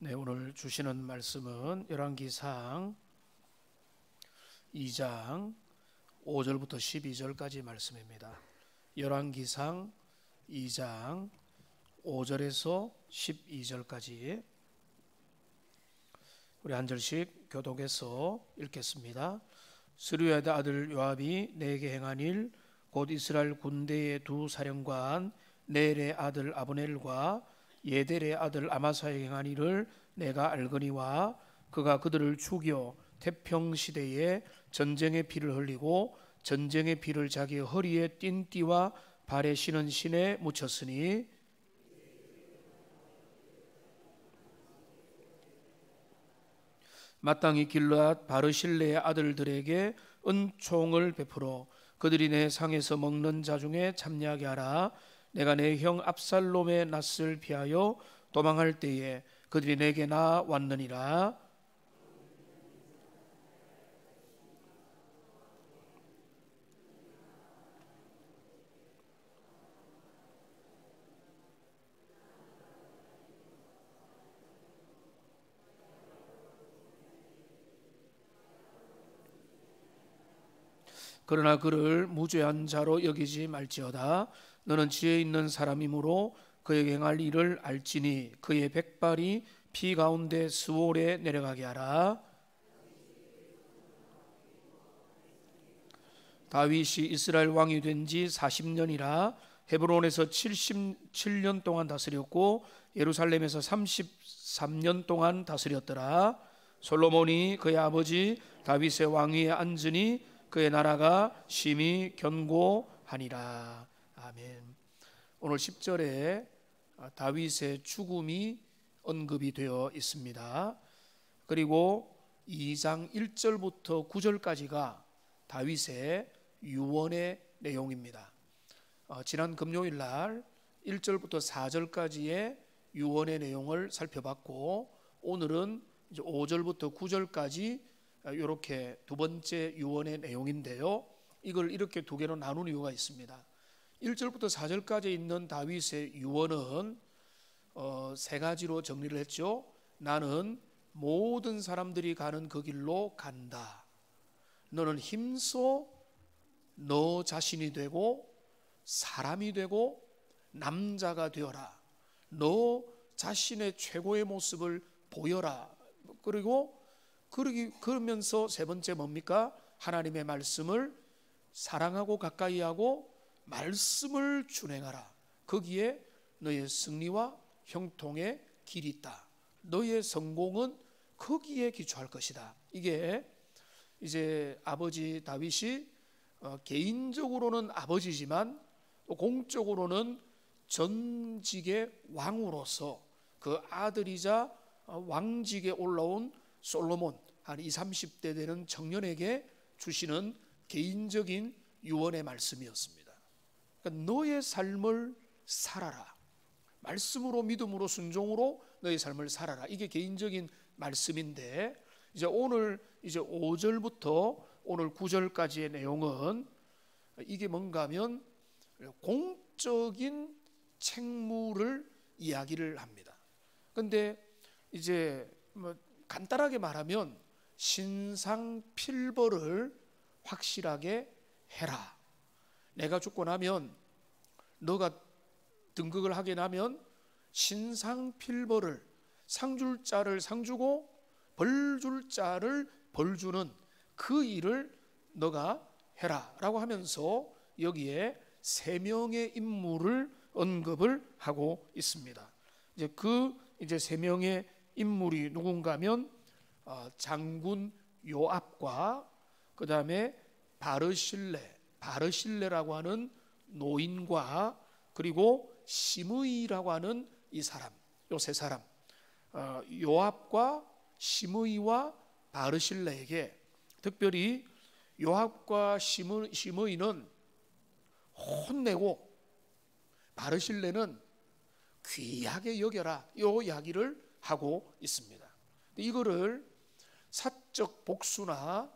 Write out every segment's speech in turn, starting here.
네, 오늘 주시는 말씀은 열왕기상 2장 5절부터 12절까지 말씀입니다. 열왕기상 2장 5절에서 12절까지 우리 한 절씩 교독해서 읽겠습니다. 스루야의 아들 요압이 내게 행한 일, 곧 이스라엘 군대의 두 사령관 넬의 아들 아브넬과 예델의 아들 아마사의 행한 일을 내가 알거니와 그가 그들을 죽여 태평시대에 전쟁의 피를 흘리고 전쟁의 피를 자기의 허리에 띤 띠와 발에 신은 신에 묻혔으니 마땅히 길르앗 바르실레의 아들들에게 은총을 베풀어 그들이 내 상에서 먹는 자 중에 참여하게 하라. 내가 내 형 압살롬의 낯을 피하여 도망할 때에 그들이 내게 나왔느니라. 그러나 그를 무죄한 자로 여기지 말지어다. 너는 지혜 있는 사람이므로 그에게 행할 일을 알지니 그의 백발이 피 가운데 스올에 내려가게 하라. 다윗이 이스라엘 왕이 된 지 40년이라 헤브론에서 77년 동안 다스렸고 예루살렘에서 33년 동안 다스렸더라. 솔로몬이 그의 아버지 다윗의 왕위에 앉으니 그의 나라가 심히 견고하니라. 아멘. 오늘 10절에 다윗의 죽음이 언급이 되어 있습니다. 그리고 2장 1절부터 9절까지가 다윗의 유언의 내용입니다. 지난 금요일 날 1절부터 4절까지의 유언의 내용을 살펴봤고 오늘은 이제 5절부터 9절까지 이렇게 두 번째 유언의 내용인데요. 이걸 이렇게 두 개로 나눈 이유가 있습니다. 1절부터 4절까지 있는 다윗의 유언은 세 가지로 정리를 했죠. 나는 모든 사람들이 가는 그 길로 간다. 너는 힘써 너 자신이 되고 사람이 되고 남자가 되어라. 너 자신의 최고의 모습을 보여라. 그리고 그러면서 세 번째 뭡니까? 하나님의 말씀을 사랑하고 가까이하고 말씀을 준행하라. 거기에 너의 승리와 형통의 길이 있다. 너의 성공은 거기에 기초할 것이다. 이게 이제 아버지 다윗이 개인적으로는 아버지지만 또 공적으로는 전직의 왕으로서 그 아들이자 왕직에 올라온 솔로몬 한 20, 30대 되는 청년에게 주시는 개인적인 유언의 말씀이었습니다. 그러니까 너의 삶을 살아라. 말씀으로 믿음으로 순종으로 너의 삶을 살아라. 이게 개인적인 말씀인데 이제 오늘 이제 5절부터 오늘 9절까지의 내용은 이게 뭔가 하면 공적인 책무를 이야기를 합니다. 그런데 이제 뭐 간단하게 말하면 신상필벌을 확실하게 해라. 내가 죽고 나면 너가 등극을 하게 나면 신상필벌을 상 줄 자를 상 주고 벌 줄 자를 벌 주는 그 일을 너가 해라 라고 하면서 여기에 세 명의 인물을 언급을 하고 있습니다. 이제 세 명의 인물이 누군가 하면 장군 요압과 그 다음에 바르실레라고 하는 노인과 그리고 시므이라고 하는 이 사람, 요 세 사람, 요압과 시므이와 바르실레에게 특별히 요압과 시므이는 혼내고 바르실레는 귀하게 여겨라 요 이야기를 하고 있습니다. 이거를 사적 복수나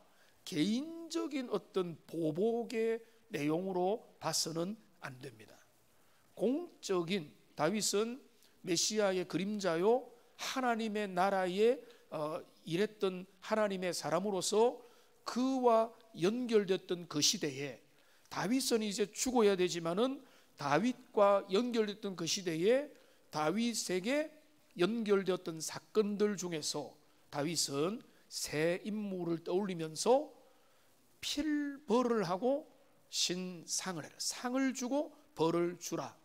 개인적인 어떤 보복의 내용으로 봐서는 안 됩니다. 공적인 다윗은 메시아의 그림자요 하나님의 나라에 일했던 하나님의 사람으로서 그와 연결됐던 그 시대에, 다윗은 이제 죽어야 되지만은 다윗과 연결됐던 그 시대에 다윗에게 연결되었던 사건들 중에서 다윗은 세 인물을 떠올리면서 필벌을 하고 신상을 해라. 상을 주고 벌을 주라.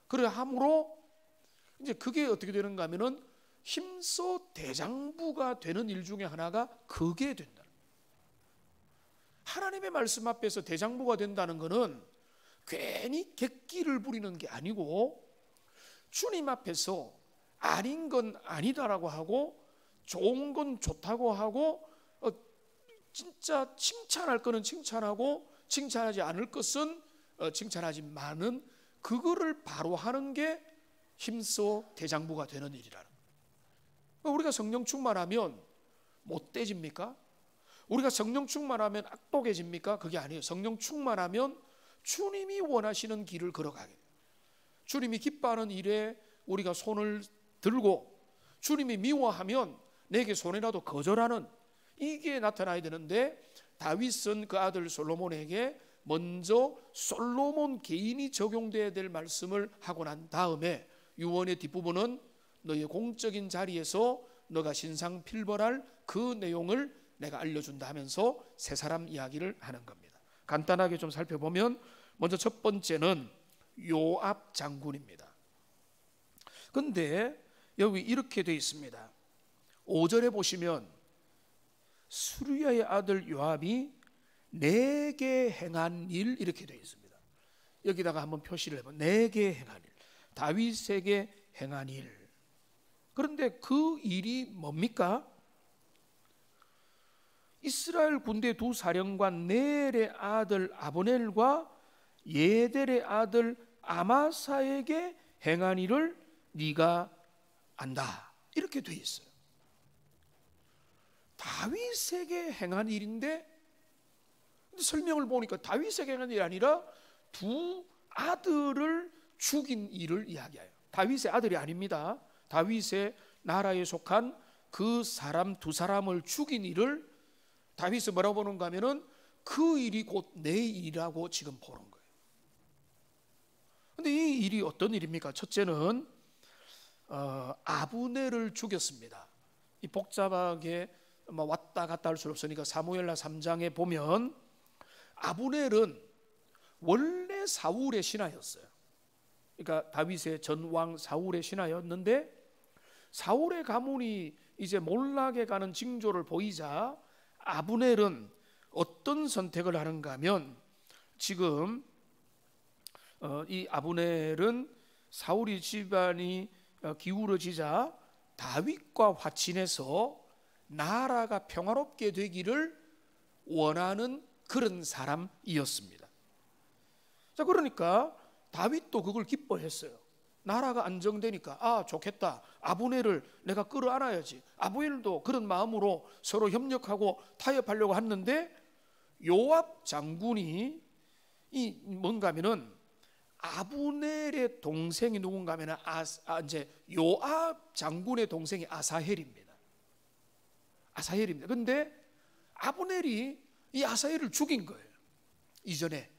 그래 함으로 이제 그게 어떻게 되는가 하면은 힘써 대장부가 되는 일 중에 하나가 그게 된다. 하나님의 말씀 앞에서 대장부가 된다는 것은 괜히 객기를 부리는 게 아니고 주님 앞에서 아닌 건 아니다라고 하고 좋은 건 좋다고 하고 진짜 칭찬할 거는 칭찬하고 칭찬하지 않을 것은 칭찬하지만은 그거를 바로 하는 게 힘써 대장부가 되는 일이라는 거예요. 우리가 성령 충만하면 못돼집니까? 우리가 성령 충만하면 악독해집니까? 그게 아니에요. 성령 충만하면 주님이 원하시는 길을 걸어가게 돼요. 주님이 기뻐하는 일에 우리가 손을 들고 주님이 미워하면 내게 손이라도 거절하는 이게 나타나야 되는데, 다윗은 그 아들 솔로몬에게 먼저 솔로몬 개인이 적용돼야 될 말씀을 하고 난 다음에 유언의 뒷부분은 너의 공적인 자리에서 너가 신상 필벌할 그 내용을 내가 알려준다 하면서 세 사람 이야기를 하는 겁니다. 간단하게 좀 살펴보면 먼저 첫 번째는 요압 장군입니다. 근데 여기 이렇게 되어 있습니다. 5절에 보시면 스루야의 아들 요압이 내게 행한 일 이렇게 되어 있습니다. 여기다가 한번 표시를 해보면 내게 행한 일, 다윗에게 행한 일. 그런데 그 일이 뭡니까? 이스라엘 군대 두 사령관 넬의 아들 아브넬과 예델의 아들 아마사에게 행한 일을 네가 안다 이렇게 되어 있어요. 다윗에게 행한 일인데 설명을 보니까 다윗에게 행한 일이 아니라 두 아들을 죽인 일을 이야기해요. 다윗의 아들이 아닙니다. 다윗의 나라에 속한 그 사람 두 사람을 죽인 일을 다윗이 뭐라고 보는가 하면은 그 일이 곧 내 일이라고 지금 보는 거예요. 근데 이 일이 어떤 일입니까? 첫째는 아브넬을 죽였습니다. 이 복잡하게 왔다 갔다 할 수 없으니까 사무엘하 3장에 보면 아브넬은 원래 사울의 신하였어요. 그러니까 다윗의 전왕 사울의 신하였는데 사울의 가문이 이제 몰락해 가는 징조를 보이자 아브넬은 어떤 선택을 하는가 하면 지금 이 아브넬은 사울이 집안이 기울어지자 다윗과 화친해서 나라가 평화롭게 되기를 원하는 그런 사람이었습니다. 자, 그러니까 다윗도 그걸 기뻐했어요. 나라가 안정되니까 아 좋겠다, 아브넬을 내가 끌어안아야지. 아브넬도 그런 마음으로 서로 협력하고 타협하려고 했는데 요압 장군이 이 뭔가 하면은 아브넬의 동생이 누군가 하면은 이제 요압 장군의 동생이 아사헬입니다. 아사헬입니다. 근데 아브넬이 이 아사헬을 죽인 거예요. 이전에.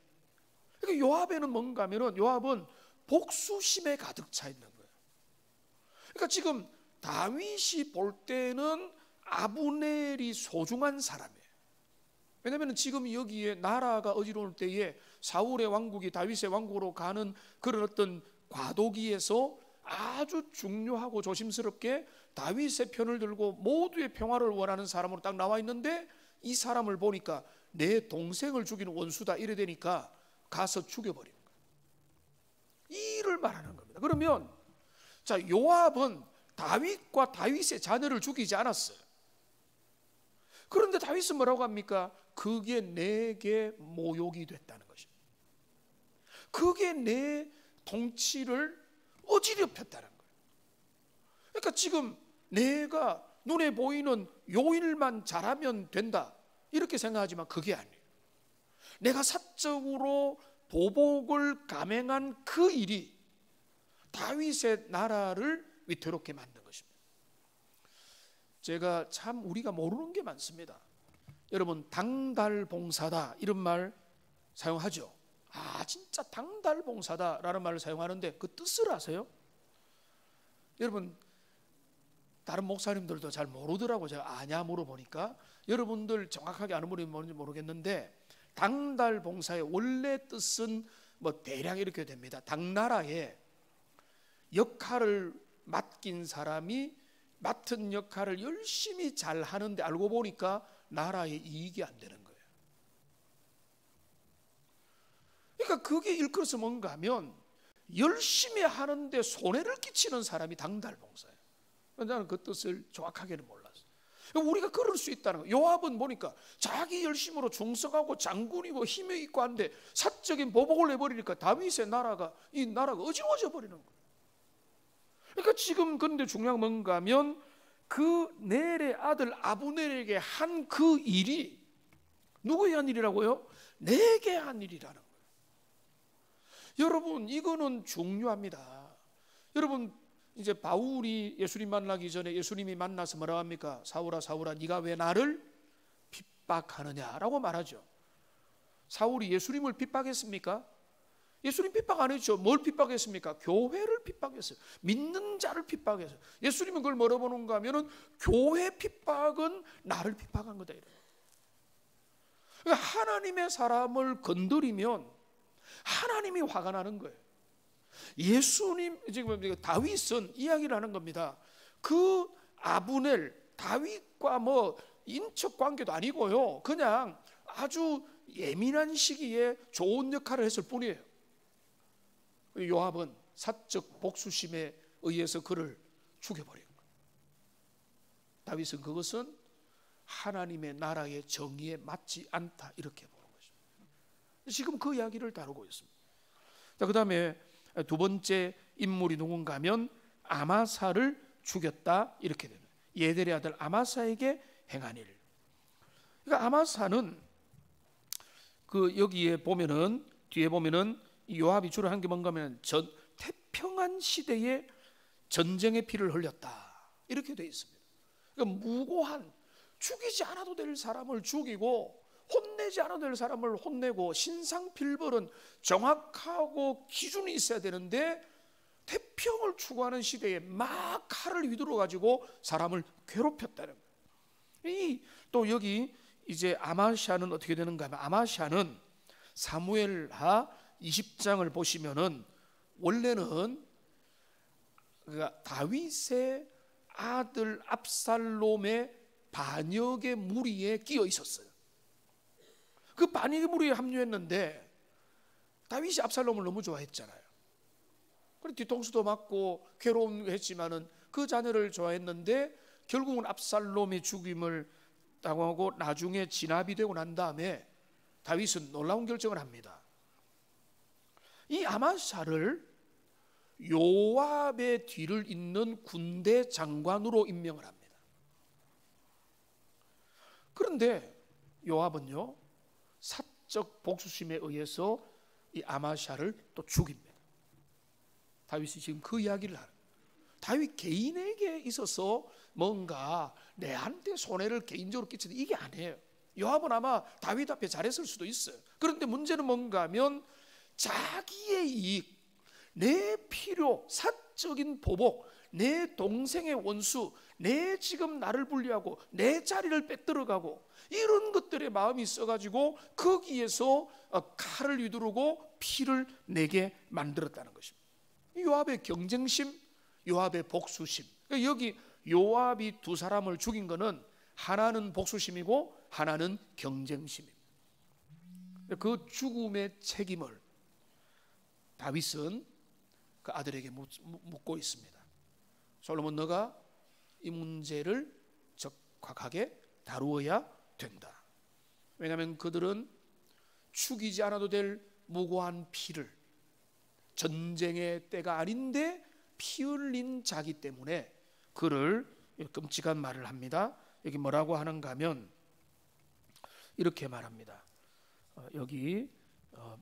그러니까 요압에는 뭔가 하면은 요압은 복수심에 가득 차 있는 거예요. 그러니까 지금 다윗이 볼 때는 아브넬이 소중한 사람이에요. 왜냐하면 지금 여기에 나라가 어지러울 때에 사울의 왕국이 다윗의 왕국으로 가는 그런 어떤 과도기에서 아주 중요하고 조심스럽게 다윗의 편을 들고 모두의 평화를 원하는 사람으로 딱 나와 있는데 이 사람을 보니까 내 동생을 죽이는 원수다 이래 되니까 가서 죽여버리는 거예요. 이 일을 말하는 겁니다. 그러면 자, 요압은 다윗과 다윗의 자녀를 죽이지 않았어요. 그런데 다윗은 뭐라고 합니까? 그게 내게 모욕이 됐다는 것입니다. 그게 내 통치를 어지럽혔다는 거예요. 그러니까 지금 내가 눈에 보이는 요 일만 잘하면 된다 이렇게 생각하지만 그게 아니에요. 내가 사적으로 보복을 감행한 그 일이 다윗의 나라를 위태롭게 만든 것입니다. 제가 참 우리가 모르는 게 많습니다. 여러분, 당달봉사다 이런 말 사용하죠. 진짜 당달봉사다라는 말을 사용하는데 그 뜻을 아세요? 여러분, 다른 목사님들도 잘 모르더라고. 제가 아냐 물어보니까 여러분들 정확하게 아는 분이 뭔지 모르겠는데, 당달봉사의 원래 뜻은 뭐 대략 이렇게 됩니다. 당나라에 역할을 맡긴 사람이 맡은 역할을 열심히 잘 하는데 알고 보니까 나라에 이익이 안 되는 거예요. 그러니까 그게 일컬어서 뭔가 하면 열심히 하는데 손해를 끼치는 사람이 당달봉사예요. 나는 그 뜻을 정확하게는 몰랐어요. 우리가 그럴 수 있다는 거예요. 요압은 보니까 자기 열심으로 충성하고 장군이고 힘이 있고 한데 사적인 보복을 해버리니까 다윗의 나라가 어지러워져 버리는 거예요. 그러니까 지금 근데 중요한 뭔가 하면 그 넬의 아들 아브넬에게 한 그 일이 누구의 한 일이라고요? 내게 한 일이라는 거예요. 여러분, 이거는 중요합니다. 여러분, 이제 바울이 예수님 만나기 전에 예수님이 만나서 뭐라고 합니까? 사울아 사울아 네가 왜 나를 핍박하느냐라고 말하죠. 사울이 예수님을 핍박했습니까? 예수님 핍박 안 했죠. 뭘 핍박했습니까? 교회를 핍박했어요. 믿는 자를 핍박했어요. 예수님은 그걸 뭐라고 보는가 하면은 교회 핍박은 나를 핍박한 거다 이래요. 그러니까 하나님의 사람을 건드리면 하나님이 화가 나는 거예요. 예수님, 지금 다윗은 이야기를 하는 겁니다. 그 아브넬, 다윗과 뭐 인척 관계도 아니고요. 그냥 아주 예민한 시기에 좋은 역할을 했을 뿐이에요. 요압은 사적 복수심에 의해서 그를 죽여버린 거예요. 다윗은 그것은 하나님의 나라의 정의에 맞지 않다 이렇게 보는 것입니다. 지금 그 이야기를 다루고 있습니다. 그 다음에 두 번째 인물이 누군가 하면 아마사를 죽였다 이렇게 됩니다. 예델의 아들 아마사에게 행한 일. 그러니까 아마사는 그 여기에 보면은 뒤에 보면은 요압이 주로 한 게 뭔가 하면 태평한 시대에 전쟁의 피를 흘렸다 이렇게 되어 있습니다. 그러니까 무고한 죽이지 않아도 될 사람을 죽이고 혼내지 않아도 될 사람을 혼내고 신상필벌은 정확하고 기준이 있어야 되는데 태평을 추구하는 시대에 막 칼을 휘두르 가지고 사람을 괴롭혔다는 거예요. 또 여기 이제 아마샤는 어떻게 되는가 하면 아마샤는 사무엘하 20장을 보시면은 원래는 그러니까 다윗의 아들 압살롬의 반역의 무리에 끼어 있었어요. 그 반역의 무리에 합류했는데 다윗이 압살롬을 너무 좋아했잖아요. 그리고 뒤통수도 맞고 괴로움했지만은 그 자녀를 좋아했는데 결국은 압살롬의 죽임을 당하고 나중에 진압이 되고 난 다음에 다윗은 놀라운 결정을 합니다. 이 아마샤를 요압의 뒤를 잇는 군대 장관으로 임명을 합니다. 그런데 요압은요 사적 복수심에 의해서 이 아마샤를 또 죽입니다. 다윗이 지금 그 이야기를 하는 거예요. 다윗 개인에게 있어서 뭔가 내한테 손해를 개인적으로 끼치는 이게 아니에요. 요압은 아마 다윗 앞에 잘했을 수도 있어요. 그런데 문제는 뭔가 하면 자기의 이익, 내 필요, 사적인 보복, 내 동생의 원수, 내 지금 나를 분리하고 내 자리를 빼들어가고 이런 것들에 마음이 있어가지고 거기에서 칼을 휘두르고 피를 내게 만들었다는 것입니다. 요압의 경쟁심, 요압의 복수심. 여기 요압이 두 사람을 죽인 것은 하나는 복수심이고 하나는 경쟁심입니다. 그 죽음의 책임을 다윗은 그 아들에게 묻고 있습니다. 솔로몬, 너가 이 문제를 적확하게 다루어야 된다. 왜냐하면 그들은 죽이지 않아도 될 무고한 피를, 전쟁의 때가 아닌데 피 흘린 자기 때문에 그를 끔찍한 말을 합니다. 여기 뭐라고 하는가 하면 이렇게 말합니다. 여기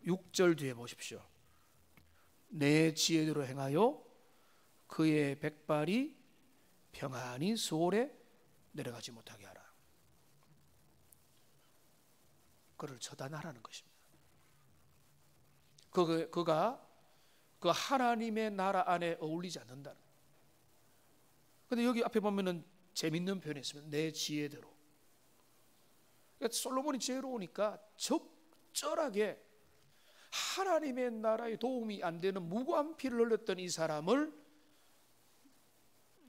6절 뒤에 보십시오. 내 지혜대로 행하여 그의 백발이 평안히 수월에 내려가지 못하게 하라. 그를 처단하라는 것입니다. 그가 그 하나님의 나라 안에 어울리지 않는다는. 그런데 여기 앞에 보면은 재밌는 표현이 있습니다. 내 지혜대로. 그러니까 솔로몬이 지혜로우니까 적절하게 하나님의 나라에 도움이 안 되는 무고한 피를 흘렸던 이 사람을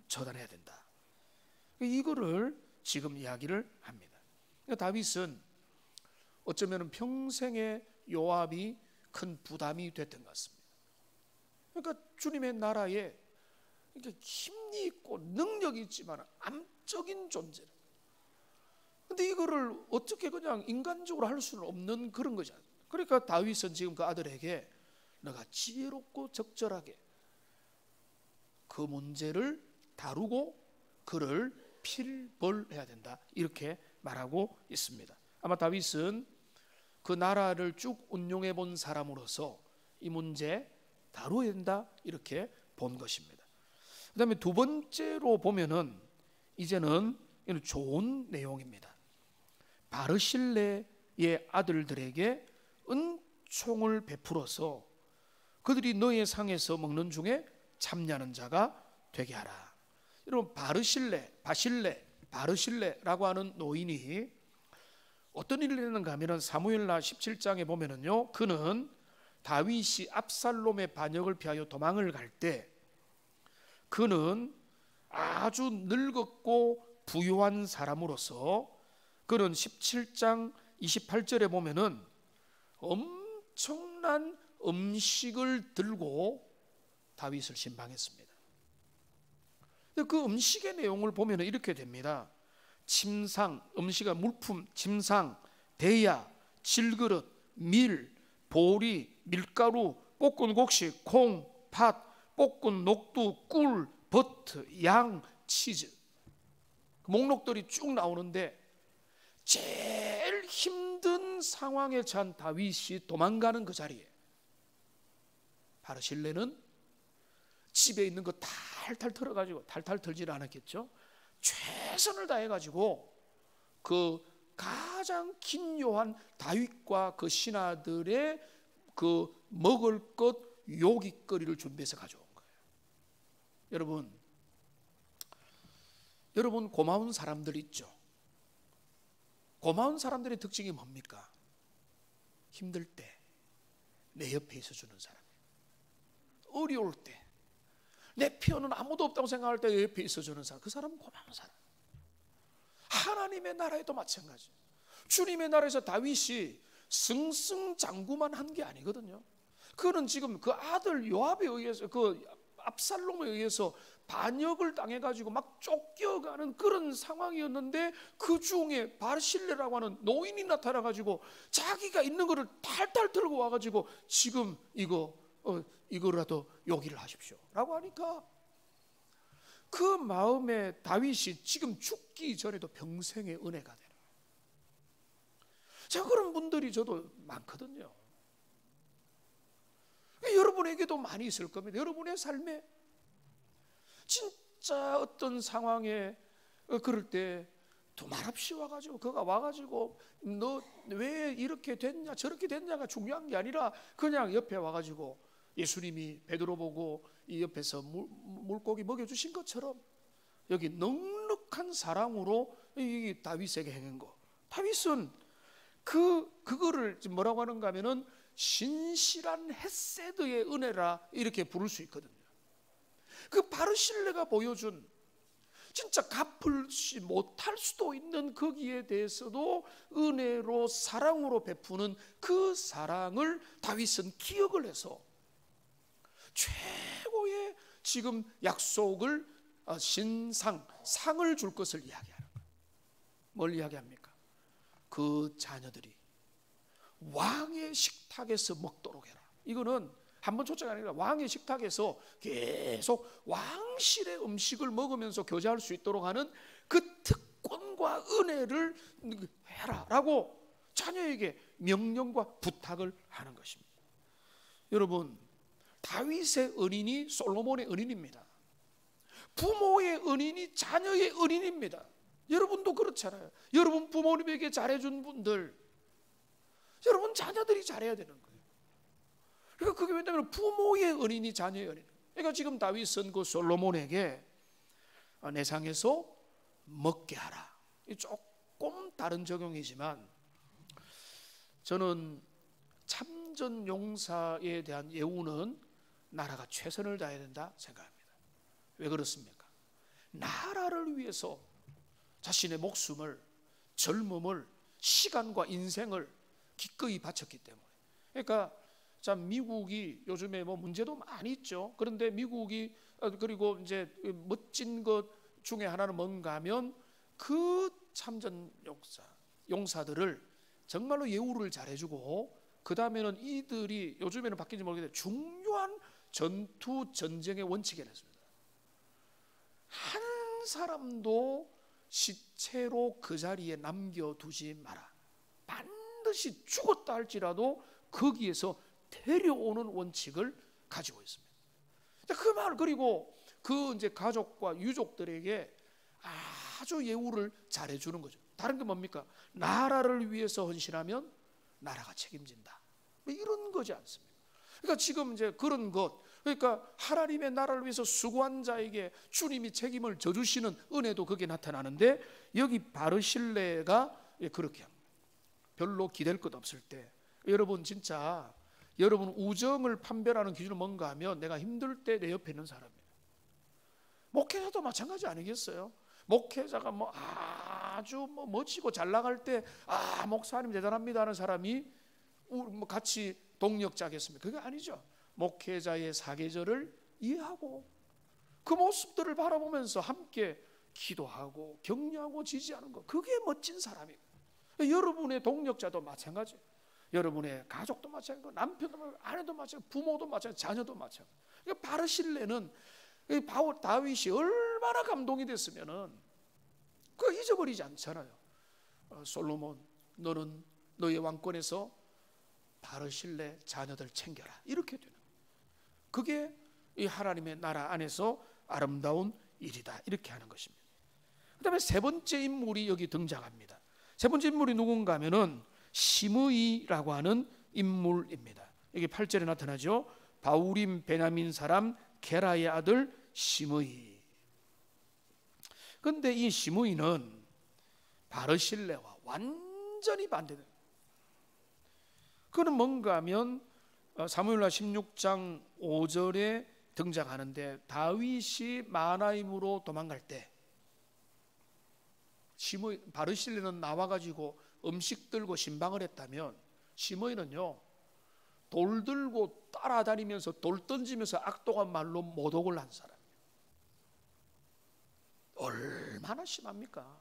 처단해야 된다. 이거를 지금 이야기를 합니다. 그러니까 다윗은 어쩌면 평생의 요압이 큰 부담이 됐던 것 같습니다. 그러니까 주님의 나라에 힘이 있고 능력이 있지만 암적인 존재. 근데 이거를 어떻게 그냥 인간적으로 할 수는 없는 그런 거잖아요. 그러니까 다윗은 지금 그 아들에게 너가 지혜롭고 적절하게 그 문제를 다루고 그를 필벌해야 된다, 이렇게 말하고 있습니다. 아마 다윗은 그 나라를 쭉 운용해 본 사람으로서 이 문제 다루어야 된다, 이렇게 본 것입니다. 그 다음에 두 번째로 보면은 이제는 이는 좋은 내용입니다. 바르실레의 아들들에게 은총을 베풀어서 그들이 너의 상에서 먹는 중에 참여하는 자가 되게 하라. 여러분, 바르실레라고 하는 노인이 어떤 일을 했는가 하면 사무엘하 17장에 보면은요, 그는 다윗이 압살롬의 반역을 피하여 도망을 갈 때 그는 아주 늙었고 부유한 사람으로서 그는 17장 28절에 보면은 엄청난 음식을 들고 다윗을 신방했습니다. 그 음식의 내용을 보면 이렇게 됩니다. 침상, 음식의 물품, 침상, 대야, 질그릇, 밀, 보리, 밀가루, 볶은 곡식, 콩, 팥, 볶은 녹두, 꿀, 버터, 양, 치즈. 목록들이 쭉 나오는데 제일 힘든 상황에 처한 다윗이 도망가는 그 자리에 바르실레는 집에 있는 거 탈탈 털어가지고, 탈탈 털지는 않았겠죠, 최선을 다해가지고 그 가장 긴요한 다윗과 그 신하들의 그 먹을 것 요깃거리를 준비해서 가져온 거예요. 여러분 고마운 사람들 있죠? 고마운 사람들의 특징이 뭡니까? 힘들 때 내 옆에 있어주는 사람, 어려울 때 내 편은 아무도 없다고 생각할 때 내 옆에 있어주는 사람, 그 사람은 고마운 사람. 하나님의 나라에도 마찬가지. 주님의 나라에서 다윗이 승승장구만 한 게 아니거든요. 그는 지금 그 아들 요압에 의해서, 그 압살롬에 의해서 반역을 당해가지고 막 쫓겨가는 그런 상황이었는데 그 중에 바르실레라고 하는 노인이 나타나가지고 자기가 있는 거를 탈탈 들고 와가지고 지금 이거라도 요기를 하십시오 라고 하니까 그 마음에 다윗이 지금 죽기 전에도 평생의 은혜가 되는. 자, 그런 분들이 저도 많거든요. 여러분에게도 많이 있을 겁니다. 여러분의 삶에 진짜 어떤 상황에 그럴 때 또 말없이 와가지고, 그가 와가지고 너 왜 이렇게 됐냐 저렇게 됐냐가 중요한 게 아니라 그냥 옆에 와가지고 예수님이 베드로 보고 이 옆에서 물고기 먹여주신 것처럼 여기 넉넉한 사랑으로 이 다윗에게 행한 거. 다윗은 그거를 뭐라고 하는가 하면은 신실한 헤세드의 은혜라 이렇게 부를 수 있거든요. 그 바르실레가 보여준 진짜 갚을지 못할 수도 있는 거기에 대해서도 은혜로 사랑으로 베푸는 그 사랑을 다윗은 기억을 해서 최고의 지금 약속을 상을 줄 것을 이야기하는 거예요. 뭘 이야기합니까? 그 자녀들이 왕의 식탁에서 먹도록 해라. 이거는 한 번 초짜가 아니라 왕의 식탁에서 계속 왕실의 음식을 먹으면서 교제할 수 있도록 하는 그 특권과 은혜를 해라라고 자녀에게 명령과 부탁을 하는 것입니다. 여러분, 다윗의 은인이 솔로몬의 은인입니다. 부모의 은인이 자녀의 은인입니다. 여러분도 그렇잖아요. 여러분 부모님에게 잘해준 분들, 여러분 자녀들이 잘해야 되는 거예요. 그러니까 그게 왜냐하면 부모의 은인이 자녀의 은인. 그러니까 지금 다윗은 그 솔로몬에게 내상에서 먹게 하라. 조금 다른 적용이지만 저는 참전 용사에 대한 예우는 나라가 최선을 다해야 된다 생각합니다. 왜 그렇습니까? 나라를 위해서 자신의 목숨을, 젊음을, 시간과 인생을 기꺼이 바쳤기 때문에. 그러니까 참 미국이 요즘에 뭐 문제도 많이 있죠. 그런데 미국이 그리고 이제 멋진 것 중에 하나는 뭔가 하면 그 참전 용사들을 정말로 예우를 잘해주고, 그 다음에는 이들이 요즘에는 바뀐지 모르겠는데 중요한 전투 전쟁의 원칙이 있습니다. 한 사람도 시체로 그 자리에 남겨두지 마라. 반드시 죽었다 할지라도 거기에서 데려오는 원칙을 가지고 있습니다. 그 말, 그리고 그 이제 가족과 유족들에게 아주 예우를 잘해주는 거죠. 다른 게 뭡니까? 나라를 위해서 헌신하면 나라가 책임진다. 뭐 이런 거지 않습니까? 그러니까 지금 이제 그런 것, 그러니까 하나님의 나라를 위해서 수고한 자에게 주님이 책임을 져주시는 은혜도 거기에 나타나는데, 여기 바르실레가 그렇게 합니다. 별로 기댈 것 없을 때, 여러분 진짜 여러분 우정을 판별하는 기준은 뭔가 하면 내가 힘들 때 내 옆에 있는 사람이에요. 목회자도 마찬가지 아니겠어요? 목회자가 뭐 아주 뭐 멋지고 잘 나갈 때 목사님 대단합니다 하는 사람이 뭐 같이 동력자겠습니까? 그게 아니죠. 목회자의 사계절을 이해하고 그 모습들을 바라보면서 함께 기도하고 격려하고 지지하는 것, 그게 멋진 사람이에요. 여러분의 동력자도 마찬가지예요. 여러분의 가족도 마찬가지고, 남편도 마찬가지고, 아내도 마찬가지고, 부모도 마찬가지고, 자녀도 마찬가지고. 그러니까 바르실레는 다윗이 얼마나 감동이 됐으면은 그거 잊어버리지 않잖아요. 솔로몬, 너는 너의 왕권에서 바르실레 자녀들 챙겨라. 이렇게 되는 거예요. 그게 이 하나님의 나라 안에서 아름다운 일이다. 이렇게 하는 것입니다. 그 다음에 세 번째 인물이 여기 등장합니다. 세 번째 인물이 누군가 하면은 시므이라고 하는 인물입니다. 여기 8절에 나타나죠. 바울임 베냐민 사람 게라의 아들 시므이. 그런데 이 시므이는 바르실레와 완전히 반대돼요. 그는 뭔가 하면 사무엘하 16장 5절에 등장하는데, 다윗이 마하나임으로 도망갈 때 바르실레는 나와가지고 음식 들고 신방을 했다면, 시므이는요 돌 들고 따라다니면서 돌 던지면서 악독한 말로 모독을 한 사람이에요. 얼마나 심합니까?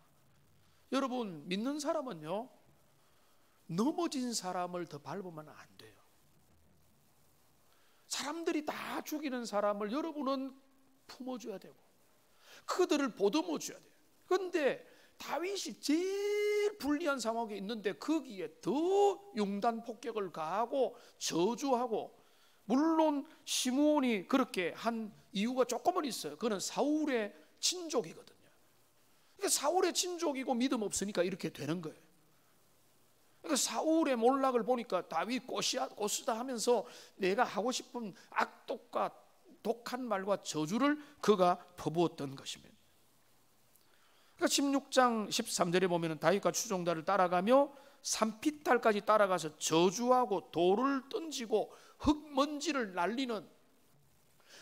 여러분, 믿는 사람은요 넘어진 사람을 더 밟으면 안 돼요. 사람들이 다 죽이는 사람을 여러분은 품어줘야 되고 그들을 보듬어줘야 돼요. 그런데 다윗이 제일 불리한 상황에 있는데 거기에 더 융단 폭격을 가하고 저주하고, 물론 시므온이 그렇게 한 이유가 조금은 있어요. 그는 사울의 친족이거든요. 그러니까 사울의 친족이고 믿음 없으니까 이렇게 되는 거예요. 그러니까 사울의 몰락을 보니까 다윗 꼬시다 하면서 내가 하고 싶은 악독과 독한 말과 저주를 그가 퍼부었던 것입니다. 그러니까 16장 13절에 보면 다윗과 추종자를 따라가며 산피탈까지 따라가서 저주하고 돌을 던지고 흙먼지를 날리는,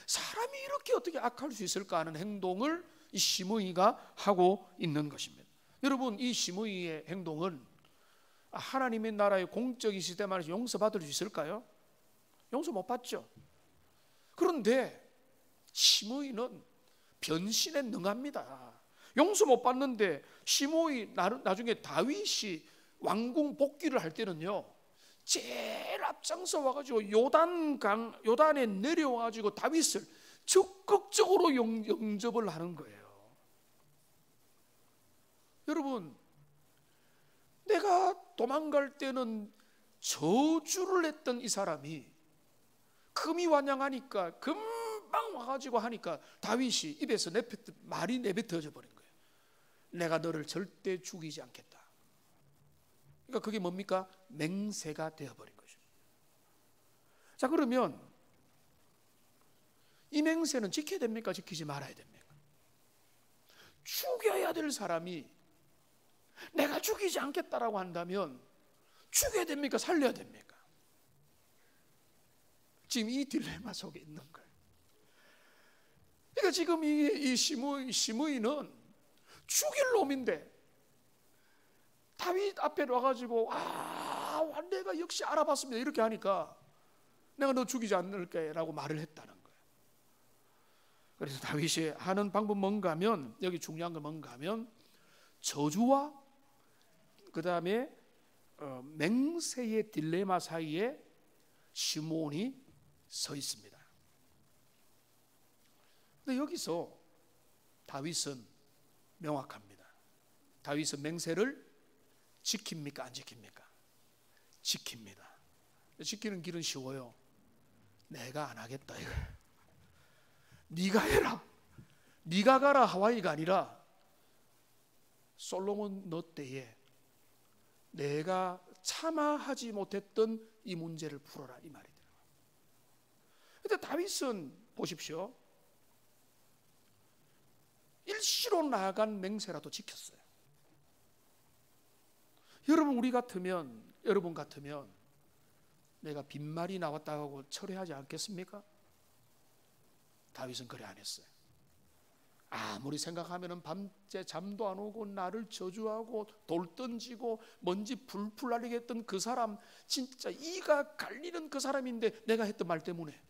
사람이 이렇게 어떻게 악할 수 있을까 하는 행동을 이 시므이가 하고 있는 것입니다. 여러분, 이 시므이의 행동은 하나님의 나라의 공적인 시스템 안에서 용서받을 수 있을까요? 용서 못 받죠. 그런데 시므이는 변신에 능합니다. 용서 못 받는데 시므이 나중에 다윗이 왕궁 복귀를 할 때는요 제일 앞장서 와가지고 요단에 내려와가지고 다윗을 적극적으로 영접을 하는 거예요. 여러분, 내가 도망갈 때는 저주를 했던 이 사람이 금이 완양하니까 금방 와가지고 하니까 다윗이 입에서 말이 내뱉어져 버린 거예요. 내가 너를 절대 죽이지 않겠다. 그러니까 그게 뭡니까? 맹세가 되어버린 것입니다. 자, 그러면 이 맹세는 지켜야 됩니까? 지키지 말아야 됩니까? 죽여야 될 사람이 내가 죽이지 않겠다라고 한다면 죽여야 됩니까? 살려야 됩니까? 지금 이 딜레마 속에 있는 거예요. 그러니까 지금 이 시므이는 죽일 놈인데 다윗 앞에 와가지고 내가 역시 알아봤습니다 이렇게 하니까 내가 너 죽이지 않을게 라고 말을 했다는 거예요. 그래서 다윗이 하는 방법은 뭔가 하면, 여기 중요한 건 뭔가 하면 저주와 그 다음에 맹세의 딜레마 사이에 시므온이 서 있습니다. 근데 여기서 다윗은 명확합니다. 다윗은 맹세를 지킵니까? 안 지킵니까? 지킵니다. 지키는 길은 쉬워요. 내가 안 하겠다 이거예요. 네가 해라. 네가 가라 하와이가 아니라 솔로몬 너 때에 내가 참아하지 못했던 이 문제를 풀어라 이 말이더라고요. 그런데 다윗은 보십시오. 일시로 나간 맹세라도 지켰어요. 여러분 같으면 내가 빈말이 나왔다고 철회하지 않겠습니까? 다윗은 그래 안 했어요. 아무리 생각하면 밤새 잠도 안 오고 나를 저주하고 돌 던지고 먼지 풀풀 날리게 했던 그 사람, 진짜 이가 갈리는 그 사람인데 내가 했던 말 때문에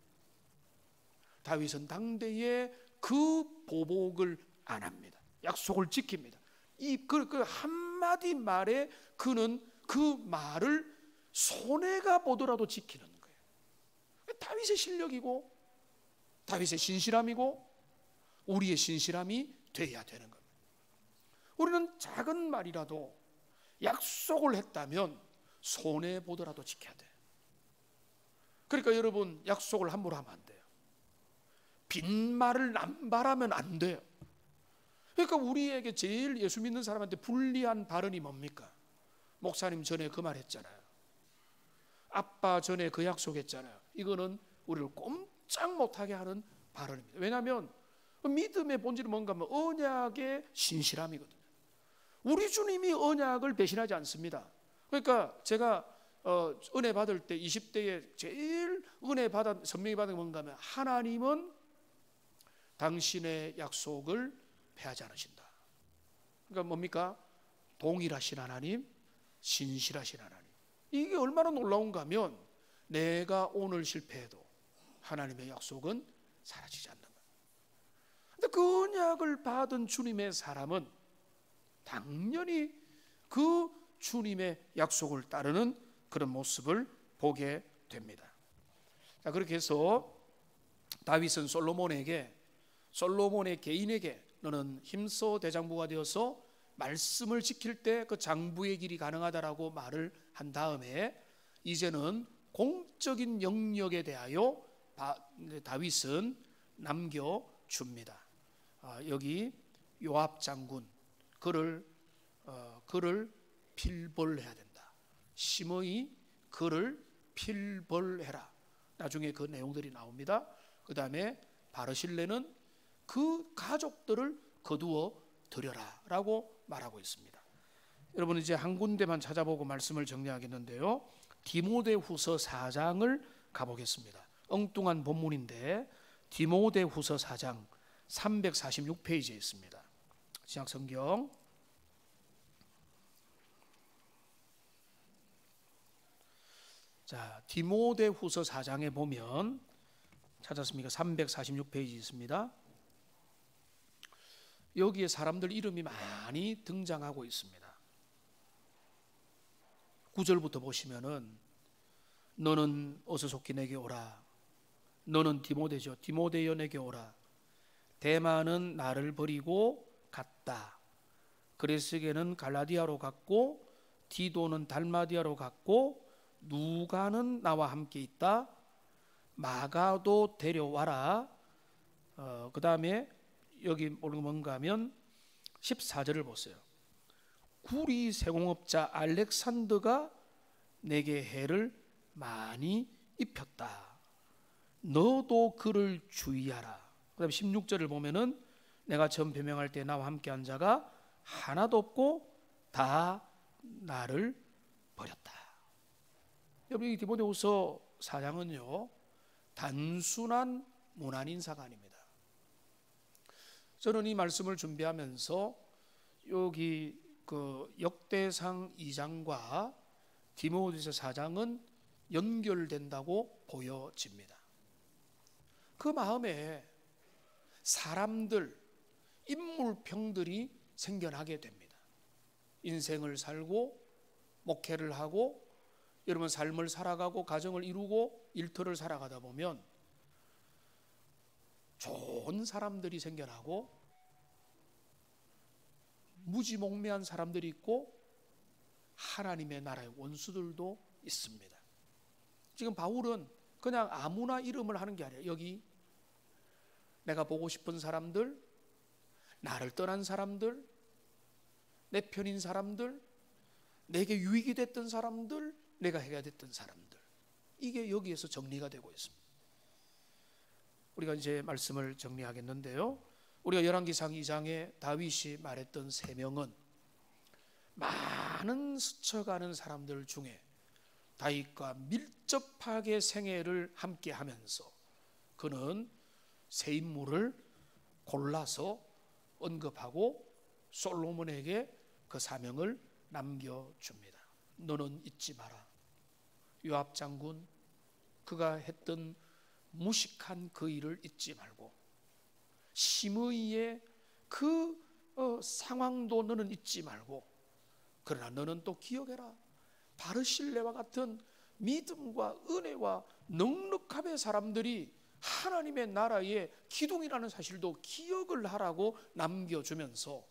다윗은 당대에 그 보복을 안 합니다. 약속을 지킵니다. 그 한마디 말에 그는 그 말을 손해가 보더라도 지키는 거예요. 다윗의 실력이고 다윗의 신실함이고 우리의 신실함이 돼야 되는 겁니다. 우리는 작은 말이라도 약속을 했다면 손해 보더라도 지켜야 돼요. 그러니까 여러분, 약속을 함부로 하면 안 돼요. 빈말을 남발하면 안 돼요. 그러니까 우리에게 제일 예수 믿는 사람한테 불리한 발언이 뭡니까? 목사님 전에 그 말 했잖아요. 아빠 전에 그 약속했잖아요. 이거는 우리를 꼼짝 못하게 하는 발언입니다. 왜냐하면 믿음의 본질은 뭔가 하면 언약의 신실함이거든요. 우리 주님이 언약을 배신하지 않습니다. 그러니까 제가 은혜 받을 때 20대에 제일 은혜 받은 선명히 받은 게 뭔가 하면 하나님은 당신의 약속을 패하지 않으신다. 그러니까 뭡니까? 동일하신 하나님, 신실하신 하나님. 이게 얼마나 놀라운가 하면 내가 오늘 실패해도 하나님의 약속은 사라지지 않는 거예요. 근데 그 언약을 받은 주님의 사람은 당연히 그 주님의 약속을 따르는 그런 모습을 보게 됩니다. 자, 그렇게 해서 다윗은 솔로몬의 개인에게 너는 힘써 대장부가 되어서 말씀을 지킬 때 그 장부의 길이 가능하다라고 말을 한 다음에 이제는 공적인 영역에 대하여 다윗은 남겨줍니다. 여기 요압 장군 그를 필벌해야 된다. 시므이 그를 필벌해라. 나중에 그 내용들이 나옵니다. 그 다음에 바르실레는 그 가족들을 거두어 들여라 라고 말하고 있습니다. 여러분 이제 한 군데만 찾아보고 말씀을 정리하겠는데요. 디모데후서 4장을 가보겠습니다. 엉뚱한 본문인데 디모데후서 4장 346페이지에 있습니다. 신약성경 자, 디모데후서 4장에 보면 찾았습니까? 346페이지 있습니다. 여기에 사람들 이름이 많이 등장하고 있습니다. 9절부터 보시면은 너는 어서 속히 내게 오라. 너는 디모데죠. 디모데여 내게 오라. 데마는 나를 버리고 갔다. 그레스게는 갈라디아로 갔고 디도는 달마디아로 갔고 누가는 나와 함께 있다. 마가도 데려와라. 그 다음에 여기 뭔가 하면 14절을 보세요. 구리 세공업자 알렉산더가 내게 해를 많이 입혔다. 너도 그를 주의하라. 그 다음에 16절을 보면은 내가 처음 변명할 때 나와 함께한 자가 하나도 없고 다 나를 버렸다. 여러분, 이 디모데후서 4장은요 단순한 문안 인사가 아닙니다. 저는 이 말씀을 준비하면서 여기 그 역대상 2장과 디모데후서 4장은 연결된다고 보여집니다. 그 마음에 사람들, 인물평들이 생겨나게 됩니다. 인생을 살고 목회를 하고 여러분 삶을 살아가고 가정을 이루고 일터를 살아가다 보면 좋은 사람들이 생겨나고 무지몽매한 사람들이 있고 하나님의 나라의 원수들도 있습니다. 지금 바울은 그냥 아무나 이름을 하는 게 아니라 여기 내가 보고 싶은 사람들, 나를 떠난 사람들, 내 편인 사람들, 내게 유익이 됐던 사람들, 내가 해가 됐던 사람들, 이게 여기에서 정리가 되고 있습니다. 우리가 이제 말씀을 정리하겠는데요, 우리가 열왕기상 2장에 다윗이 말했던 세 명은 많은 스쳐가는 사람들 중에 다윗과 밀접하게 생애를 함께 하면서 그는 세 인물을 골라서 언급하고 솔로몬에게 그 사명을 남겨줍니다. 너는 잊지 마라. 요압 장군, 그가 했던 무식한 그 일을 잊지 말고 시므이의 그 상황도 너는 잊지 말고, 그러나 너는 또 기억해라. 바르실레와 같은 믿음과 은혜와 넉넉함의 사람들이 하나님의 나라의 기둥이라는 사실도 기억을 하라고 남겨주면서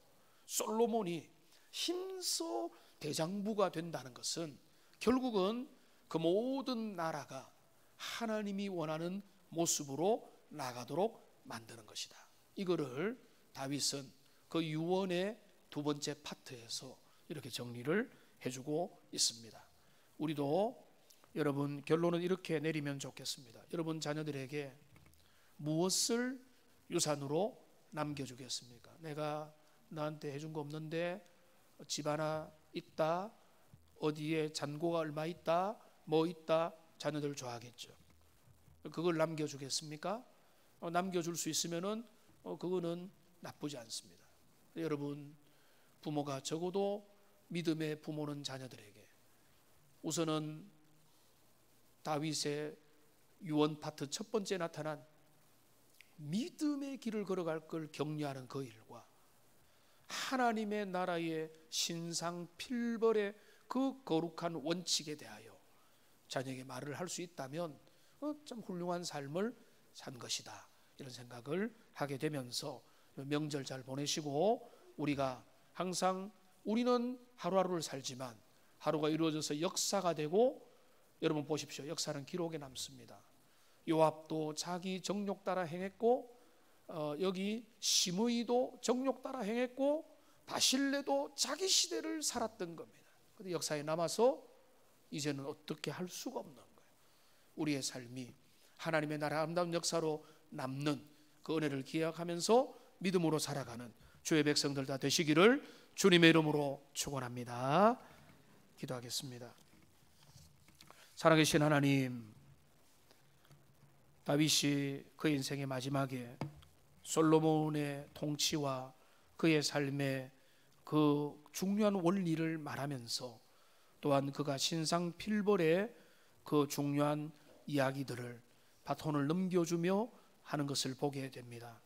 솔로몬이 힘써 대장부가 된다는 것은 결국은 그 모든 나라가 하나님이 원하는 모습으로 나가도록 만드는 것이다. 이거를 다윗은 그 유언의 두 번째 파트에서 이렇게 정리를 해주고 있습니다. 우리도 여러분 결론은 이렇게 내리면 좋겠습니다. 여러분 자녀들에게 무엇을 유산으로 남겨주겠습니까? 내가 너한테 해준 거 없는데 집 하나 있다, 어디에 잔고가 얼마 있다, 뭐 있다, 자녀들 좋아하겠죠. 그걸 남겨주겠습니까? 남겨줄 수 있으면은 그거는 나쁘지 않습니다. 여러분 부모가 적어도 믿음의 부모는 자녀들에게 우선은 다윗의 유언 파트 첫 번째 나타난 믿음의 길을 걸어갈 걸 격려하는 그 일과 하나님의 나라의 신상 필벌의 그 거룩한 원칙에 대하여 자녀에게 말을 할 수 있다면 참 훌륭한 삶을 산 것이다, 이런 생각을 하게 되면서 명절 잘 보내시고, 우리가 항상 우리는 하루하루를 살지만 하루가 이루어져서 역사가 되고, 여러분 보십시오. 역사는 기록에 남습니다. 요압도 자기 정욕 따라 행했고, 여기 시므이도 정욕 따라 행했고, 바실레도 자기 시대를 살았던 겁니다. 그런데 역사에 남아서 이제는 어떻게 할 수가 없는 거예요. 우리의 삶이 하나님의 나라 아름다운 역사로 남는 그 은혜를 기억하면서 믿음으로 살아가는 주의 백성들 다 되시기를 주님의 이름으로 축원합니다. 기도하겠습니다. 살아계신 하나님, 다윗이 그 인생의 마지막에 솔로몬의 통치와 그의 삶의 그 중요한 원리를 말하면서 또한 그가 신상 필벌의 그 중요한 이야기들을 바톤을 넘겨주며 하는 것을 보게 됩니다.